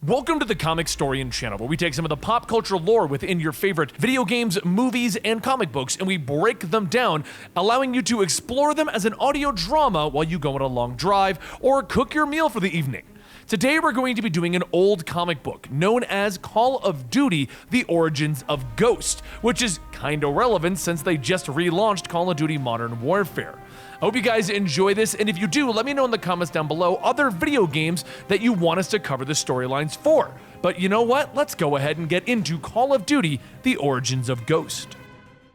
Welcome to the Comicstorian channel, where we take some of the pop culture lore within your favorite video games, movies, and comic books, and we break them down, allowing you to explore them as an audio drama while you go on a long drive or cook your meal for the evening. Today we're going to be doing an old comic book known as Call of Duty: The Origins of Ghost, which is kinda relevant since they just relaunched Call of Duty Modern Warfare. I hope you guys enjoy this, and if you do, let me know in the comments down below other video games that you want us to cover the storylines for. But you know what? Let's go ahead and get into Call of Duty: The Origins of Ghost.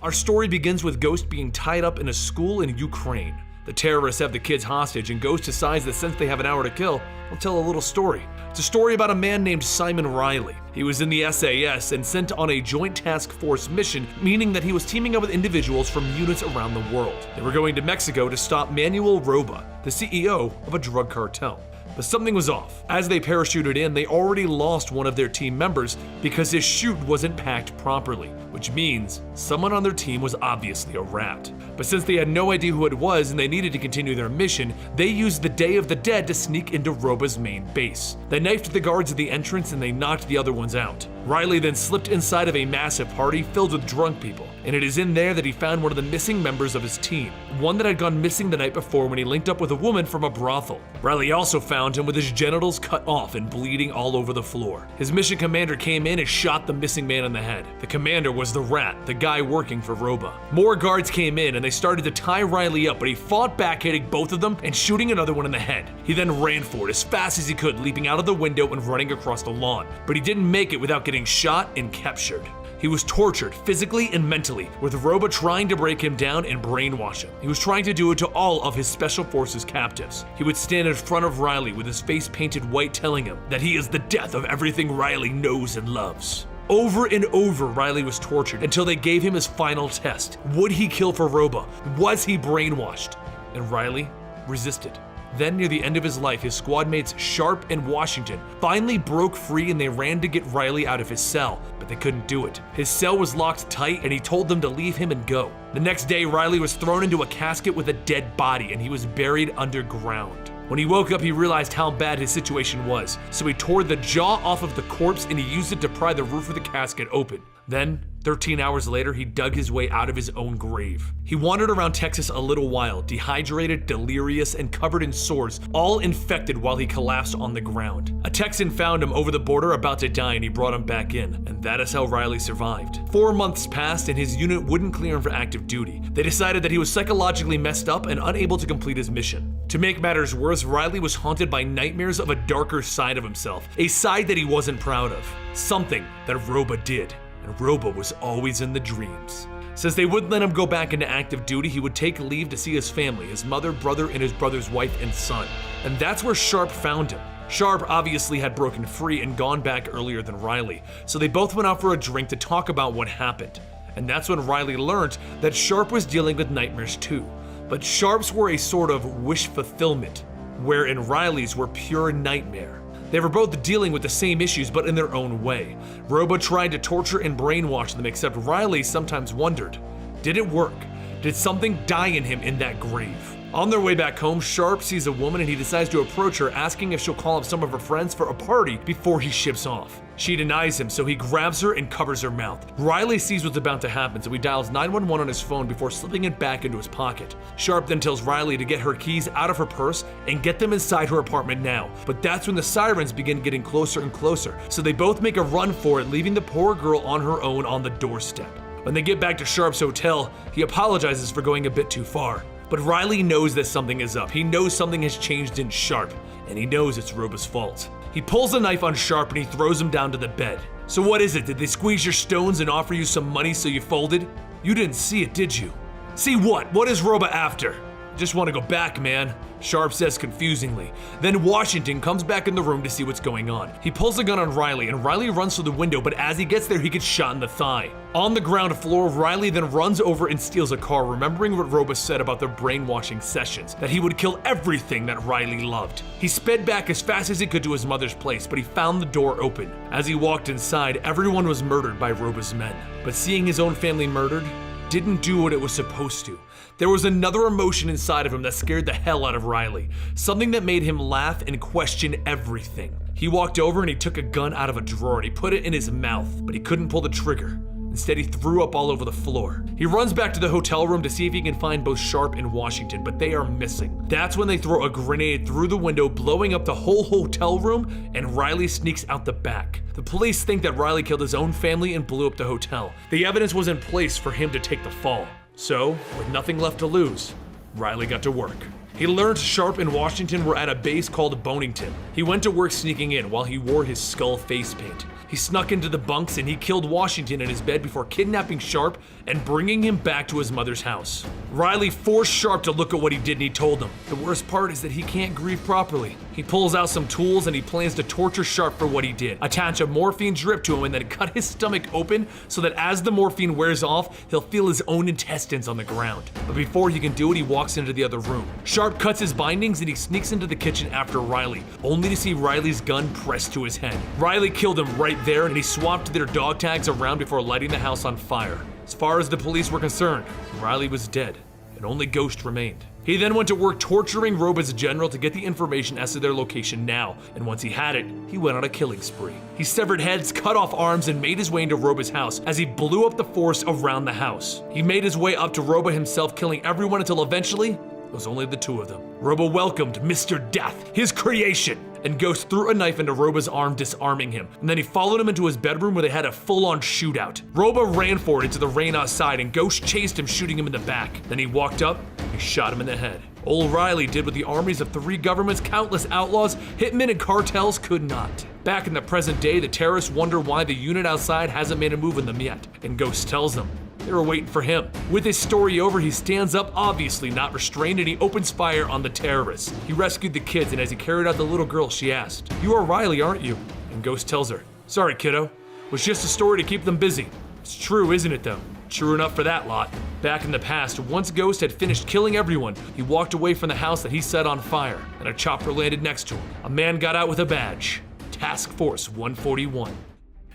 Our story begins with Ghost being tied up in a school in Ukraine. The terrorists have the kids hostage, and Ghost decides that since they have an hour to kill, they'll tell a little story. It's a story about a man named Simon Riley. He was in the SAS and sent on a joint task force mission, meaning that he was teaming up with individuals from units around the world. They were going to Mexico to stop Manuel Roba, the CEO of a drug cartel. But something was off. As they parachuted in, they already lost one of their team members because his chute wasn't packed properly, which means someone on their team was obviously a rat. But since they had no idea who it was and they needed to continue their mission, they used the Day of the Dead to sneak into Roba's main base. They knifed the guards at the entrance and they knocked the other ones out. Riley then slipped inside of a massive party filled with drunk people, and it is in there that he found one of the missing members of his team, one that had gone missing the night before when he linked up with a woman from a brothel. Riley also found him with his genitals cut off and bleeding all over the floor. His mission commander came in and shot the missing man in the head. The commander was the rat, the guy working for Roba. More guards came in and they started to tie Riley up, but he fought back, hitting both of them and shooting another one in the head. He then ran for it as fast as he could, leaping out of the window and running across the lawn, but he didn't make it without getting shot and captured. He was tortured physically and mentally, with Roba trying to break him down and brainwash him. He was trying to do it to all of his special forces captives. He would stand in front of Riley with his face painted white, telling him that he is the death of everything Riley knows and loves. Over and over, Riley was tortured until they gave him his final test. Would he kill for Roba? Was he brainwashed? And Riley resisted. Then, near the end of his life, his squad mates Sharp and Washington finally broke free and they ran to get Riley out of his cell, but they couldn't do it. His cell was locked tight and he told them to leave him and go. The next day, Riley was thrown into a casket with a dead body and he was buried underground. When he woke up, he realized how bad his situation was, so he tore the jaw off of the corpse and he used it to pry the roof of the casket open. Then, 13 hours later, he dug his way out of his own grave. He wandered around Texas a little while, dehydrated, delirious, and covered in sores, all infected while he collapsed on the ground. A Texan found him over the border about to die and he brought him back in, and that is how Riley survived. 4 months passed and his unit wouldn't clear him for active duty. They decided that he was psychologically messed up and unable to complete his mission. To make matters worse, Riley was haunted by nightmares of a darker side of himself, a side that he wasn't proud of, something that Roba did. And Roba was always in the dreams. Since they wouldn't let him go back into active duty, he would take leave to see his family, his mother, brother, and his brother's wife and son. And that's where Sharp found him. Sharp obviously had broken free and gone back earlier than Riley, so they both went out for a drink to talk about what happened. And that's when Riley learned that Sharp was dealing with nightmares too. But Sharp's were a sort of wish fulfillment, wherein Riley's were pure nightmare. They were both dealing with the same issues, but in their own way. Roba tried to torture and brainwash them, except Riley sometimes wondered, did it work? Did something die in him in that grave? On their way back home, Sharp sees a woman and he decides to approach her, asking if she'll call up some of her friends for a party before he ships off. She denies him, so he grabs her and covers her mouth. Riley sees what's about to happen, so he dials 911 on his phone before slipping it back into his pocket. Sharp then tells Riley to get her keys out of her purse and get them inside her apartment now. But that's when the sirens begin getting closer and closer, so they both make a run for it, leaving the poor girl on her own on the doorstep. When they get back to Sharp's hotel, he apologizes for going a bit too far. But Riley knows that something is up. He knows something has changed in Sharp, and he knows it's Roba's fault. He pulls a knife on Sharp and he throws him down to the bed. So what is it? Did they squeeze your stones and offer you some money so you folded? You didn't see it, did you? See what? What is Roba after? Just want to go back, man, Sharp says confusingly. Then Washington comes back in the room to see what's going on. He pulls a gun on Riley and Riley runs through the window, but as he gets there, he gets shot in the thigh. On the ground floor, Riley then runs over and steals a car, remembering what Roba said about their brainwashing sessions, that he would kill everything that Riley loved. He sped back as fast as he could to his mother's place, but he found the door open. As he walked inside, everyone was murdered by Roba's men. But seeing his own family murdered didn't do what it was supposed to. There was another emotion inside of him that scared the hell out of Riley, something that made him laugh and question everything. He walked over and he took a gun out of a drawer and he put it in his mouth, but he couldn't pull the trigger. Instead, he threw up all over the floor. He runs back to the hotel room to see if he can find both Sharp and Washington, but they are missing. That's when they throw a grenade through the window, blowing up the whole hotel room, and Riley sneaks out the back. The police think that Riley killed his own family and blew up the hotel. The evidence was in place for him to take the fall. So, with nothing left to lose, Riley got to work. He learned Sharp and Washington were at a base called Bonington. He went to work sneaking in while he wore his skull face paint. He snuck into the bunks and he killed Washington in his bed before kidnapping Sharp and bringing him back to his mother's house. Riley forced Sharp to look at what he did and he told him. The worst part is that he can't grieve properly. He pulls out some tools and he plans to torture Sharp for what he did. Attach a morphine drip to him and then cut his stomach open so that as the morphine wears off, he'll feel his own intestines on the ground. But before he can do it, he walks into the other room. Sharp cuts his bindings and he sneaks into the kitchen after Riley, only to see Riley's gun pressed to his head. Riley killed him right there and he swapped their dog tags around before lighting the house on fire. As far as the police were concerned, Riley was dead and only Ghost remained. He then went to work torturing Roba's general to get the information as to their location now, and once he had it, he went on a killing spree. He severed heads, cut off arms, and made his way into Roba's house as he blew up the force around the house. He made his way up to Roba himself, killing everyone until eventually, it was only the two of them. Roba welcomed Mr. Death, his creation, and Ghost threw a knife into Roba's arm, disarming him. And then he followed him into his bedroom where they had a full-on shootout. Roba ran for it into the rain outside and Ghost chased him, shooting him in the back. Then he walked up and shot him in the head. Old Riley did what the armies of 3 governments, countless outlaws, hitmen, and cartels could not. Back in the present day, the terrorists wonder why the unit outside hasn't made a move on them yet. And Ghost tells them they were waiting for him. With his story over, he stands up, obviously not restrained, and he opens fire on the terrorists. He rescued the kids, and as he carried out the little girl, she asked, "You are Riley, aren't you?" And Ghost tells her, "Sorry, kiddo. It was just a story to keep them busy." It's true, isn't it though? True enough for that lot. Back in the past, once Ghost had finished killing everyone, he walked away from the house that he set on fire, and a chopper landed next to him. A man got out with a badge. Task Force 141.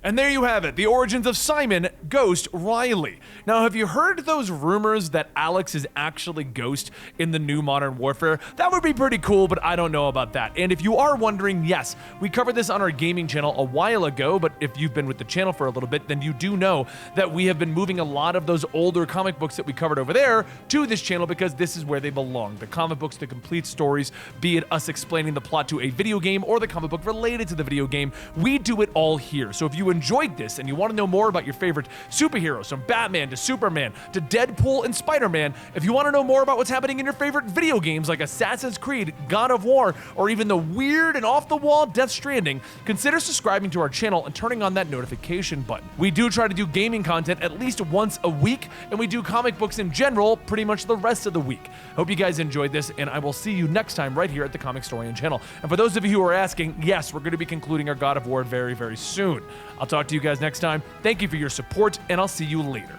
And there you have it, the origins of Simon Ghost Riley. Now, have you heard those rumors that Alex is actually Ghost in the new Modern Warfare? That would be pretty cool, but I don't know about that. And if you are wondering, yes, we covered this on our gaming channel a while ago, but if you've been with the channel for a little bit, then you do know that we have been moving a lot of those older comic books that we covered over there to this channel because this is where they belong. The comic books, the complete stories, be it us explaining the plot to a video game or the comic book related to the video game, we do it all here. So if you enjoyed this and you want to know more about your favorite superheroes, from Batman to Superman to Deadpool and Spider-Man, if you want to know more about what's happening in your favorite video games like Assassin's Creed, God of War, or even the weird and off-the-wall Death Stranding, consider subscribing to our channel and turning on that notification button. We do try to do gaming content at least once a week, and we do comic books in general pretty much the rest of the week. Hope you guys enjoyed this, and I will see you next time right here at the Comicstorian channel. And for those of you who are asking, yes, we're going to be concluding our God of War very, very soon. I'll talk to you guys next time. Thank you for your support, and I'll see you later.